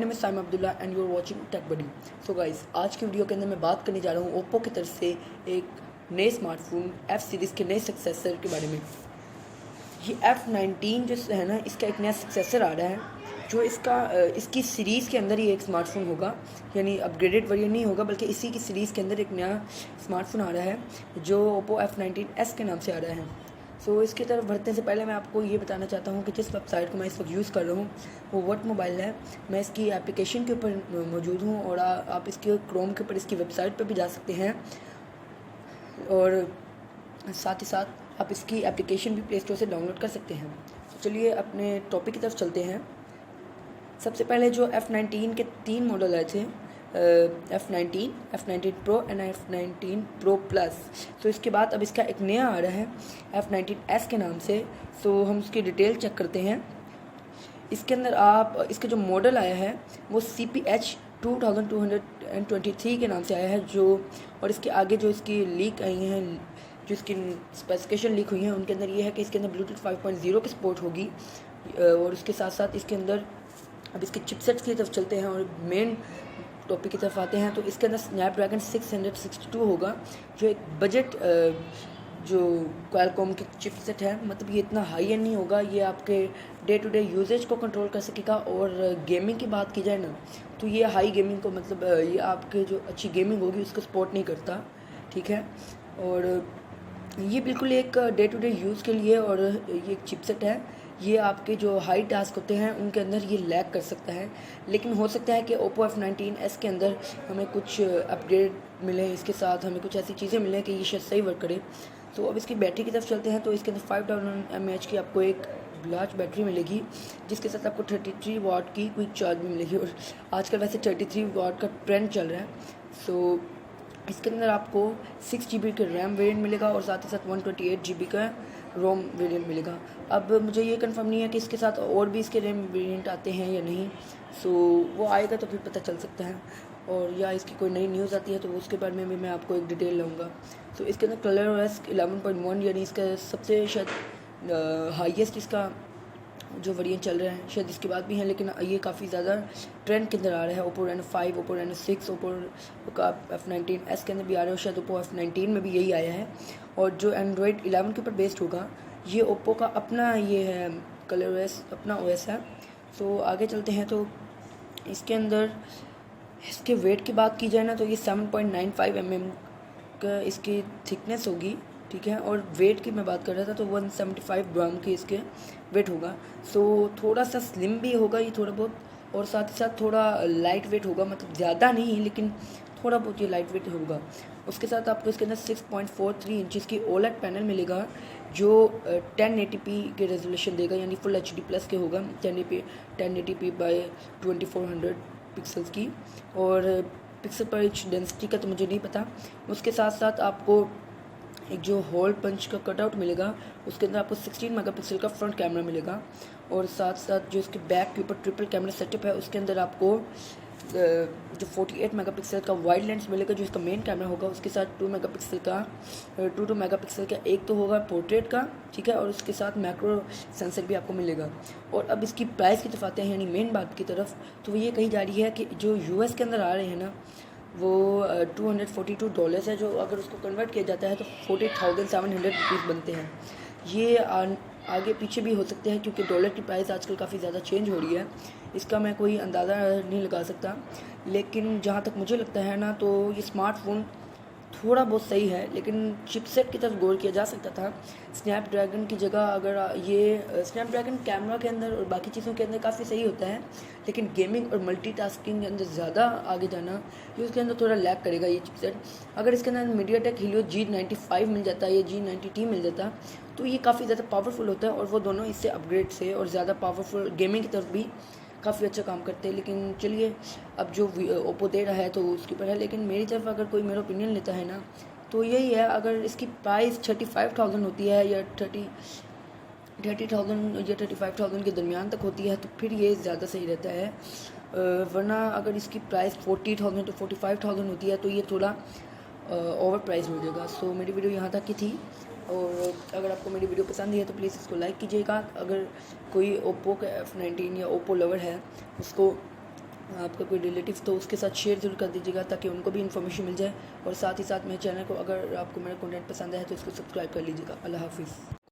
Name is Saim Abdullah and you are watching tech buddy. So guys, आज की video के अंदर मैं बात करने जा रहा हूँ ओप्पो की तरफ से एक नए स्मार्टफोन एफ सीरीज़ के नए सक्सेसर के बारे में। ये F19 जो है ना, इसका एक नया सक्सेसर आ रहा है जो इसकी सीरीज़ के अंदर ही एक स्मार्टफोन होगा, यानी अपग्रेडेड वर्जन नहीं होगा बल्कि इसी की सीरीज़ के अंदर एक नया स्मार्टफोन आ रहा है जो ओप्पो F19s के नाम से आ रहा है। सो इसकी तरफ बढ़ने से पहले मैं आपको ये बताना चाहता हूँ कि जिस वेबसाइट को मैं इस वक्त यूज़ कर रहा हूँ वो वर्ट मोबाइल है। मैं इसकी एप्लीकेशन के ऊपर मौजूद हूँ और आप इसके क्रोम के ऊपर इसकी वेबसाइट पर भी जा सकते हैं और साथ ही साथ आप इसकी एप्लीकेशन भी प्ले स्टोर से डाउनलोड कर सकते हैं। तो चलिए अपने टॉपिक की तरफ चलते हैं। सबसे पहले जो F19 के 3 मॉडल आए थे, F19, F19 Pro and F19 Pro Plus। तो इसके बाद अब इसका एक नया आ रहा है F19s के नाम से। तो हम उसकी डिटेल चेक करते हैं। इसके अंदर आप इसका जो मॉडल आया है वो CPH 2223 के नाम से आया है जो, और इसके आगे जो इसकी लीक आई हैं, जो इसकी स्पेसिफिकेशन लीक हुई हैं उनके अंदर ये है कि इसके अंदर ब्लूटूथ 5.0 की सपोर्ट होगी। और उसके साथ साथ इसके अंदर अब इसके चिपसेट्स की तरफ चलते हैं और मेन टॉपिक की तरफ आते हैं। तो इसके अंदर स्नैपड्रैगन 662 होगा जो एक बजट जो क्वालकॉम की चिपसेट है, मतलब ये इतना हाई एंड नहीं होगा, ये आपके डे टू डे यूजेज को कंट्रोल कर सकेगा। और गेमिंग की बात की जाए ना तो ये हाई गेमिंग को, मतलब ये आपके जो अच्छी गेमिंग होगी उसको सपोर्ट नहीं करता, ठीक है। और ये बिल्कुल एक डे टू डे यूज़ के लिए, और ये एक चिपसेट है, ये आपके जो हाई टास्क होते हैं उनके अंदर ये लैग कर सकता है। लेकिन हो सकता है कि ओप्पो F19s के अंदर हमें कुछ अपग्रेड मिले, इसके साथ हमें कुछ ऐसी चीज़ें मिलें कि ये शायद सही वर्क करे। तो अब इसकी बैटरी की तरफ चलते हैं। तो इसके अंदर 5000 mAh की आपको एक लार्ज बैटरी मिलेगी जिसके साथ आपको 33 वाट की क्विक चार्ज भी मिलेगी। और आजकल वैसे 33 वाट का ट्रेंड चल रहा है। सो इसके अंदर आपको 6 GB का रैम वेरिएंट मिलेगा और साथ ही साथ 128 GB का रोम वेरिएंट मिलेगा। अब मुझे ये कंफर्म नहीं है कि इसके साथ और भी इसके रैम वेरिएंट आते हैं या नहीं। सो वो आएगा तो फिर पता चल सकता है, और या इसकी कोई नई न्यूज़ आती है तो उसके बारे में भी मैं आपको एक डिटेल लूँगा। तो इसके अंदर ColorOS 11.1 यानी इसका सबसे शायद हाईएस्ट इसका जो वेरिएंट चल रहा है, शायद इसके बाद भी हैं, लेकिन ये काफ़ी ज़्यादा ट्रेंड के अंदर आ रहा है। Oppo Reno 5, Oppo Reno 6, Oppo का F19s के अंदर भी आ रहा है और शायद ओप्पो F19 में भी यही आया है। और जो एंड्रॉयड 11 के ऊपर बेस्ड होगा, ये ओप्पो का अपना ये है, ColorOS अपना OS है। तो आगे चलते हैं। तो इसके अंदर इसके वेट की बात की जाए ना तो ये 7.95 mm का इसकी थिकनेस होगी, ठीक है। और वेट की मैं बात कर रहा था तो 175 ग्राम की इसके वेट होगा। सो थोड़ा सा स्लिम भी होगा ये थोड़ा बहुत, और साथ ही साथ थोड़ा लाइट वेट होगा, मतलब ज़्यादा नहीं लेकिन थोड़ा बहुत ये लाइट वेट होगा। उसके साथ आपको इसके अंदर 6.43 इंचज़ की OLED पैनल मिलेगा जो 1080p के रेजोल्यूशन देगा, यानी फुल HD प्लस के होगा, 1080p बाय 2400 पिक्सल्स की। और पिक्सल पर इंच डेंसिटी का तो मुझे नहीं पता। उसके साथ साथ आपको एक जो होल पंच का कटआउट मिलेगा, उसके अंदर आपको 16 मेगापिक्सल का फ्रंट कैमरा मिलेगा। और साथ साथ जो इसके बैक के ऊपर ट्रिपल कैमरा सेटअप है उसके अंदर आपको जो 48 मेगापिक्सल का वाइड लेंस मिलेगा जो इसका मेन कैमरा होगा। उसके साथ 2 मेगापिक्सल का एक तो होगा पोर्ट्रेट का, ठीक है, और उसके साथ मैक्रो सेंसर भी आपको मिलेगा। और अब इसकी प्राइस की तरफ आते हैं, यानी मेन बात की तरफ। तो ये कही जा रही है कि जो US के अंदर आ रहे हैं ना वो $242 है, जो अगर उसको कन्वर्ट किया जाता है तो 40,700 रुपीज़ बनते हैं। ये आगे पीछे भी हो सकते हैं क्योंकि डॉलर की प्राइस आजकल काफ़ी ज़्यादा चेंज हो रही है, इसका मैं कोई अंदाज़ा नहीं लगा सकता। लेकिन जहाँ तक मुझे लगता है ना तो ये स्मार्टफोन थोड़ा बहुत सही है, लेकिन चिपसेट की तरफ गौर किया जा सकता था। स्नैपड्रैगन की जगह अगर ये स्नैपड्रैगन कैमरा के अंदर और बाकी चीज़ों के अंदर काफ़ी सही होता है, लेकिन गेमिंग और मल्टीटास्किंग के अंदर ज़्यादा आगे जाना ये उसके अंदर थोड़ा लैग करेगा ये चिपसेट। अगर इसके अंदर MediaTek Helio G95 मिल जाता है या G90T मिल जाता तो ये काफ़ी ज़्यादा पावरफुल होता है, और वो दोनों इससे अपग्रेड से और ज़्यादा पावरफुल गेमिंग की तरफ भी काफ़ी अच्छा काम करते हैं। लेकिन चलिए, अब जो ओप्पो दे रहा है तो उसके ऊपर है, लेकिन मेरी तरफ अगर कोई मेरा ओपिनियन लेता है ना तो यही है, अगर इसकी प्राइस 35,000 होती है या 30,000 या 35,000 के दरमियान तक होती है तो फिर ये ज़्यादा सही रहता है। वरना अगर इसकी प्राइस 40,000 to 45,000 होती है तो ये थोड़ा ओवर प्राइस हो जाएगा। सो मेरी वीडियो यहाँ तक की थी, और अगर आपको मेरी वीडियो पसंद आई है तो प्लीज़ इसको लाइक कीजिएगा। अगर कोई ओप्पो का F19 या ओप्पो लवर है उसको आपका कोई रिलेटिव तो उसके साथ शेयर ज़रूर कर दीजिएगा ताकि उनको भी इन्फॉर्मेशन मिल जाए। और साथ ही साथ मेरे चैनल को, अगर आपको मेरा कंटेंट पसंद है तो इसको सब्सक्राइब कर लीजिएगा। अल्लाह हाफिज़।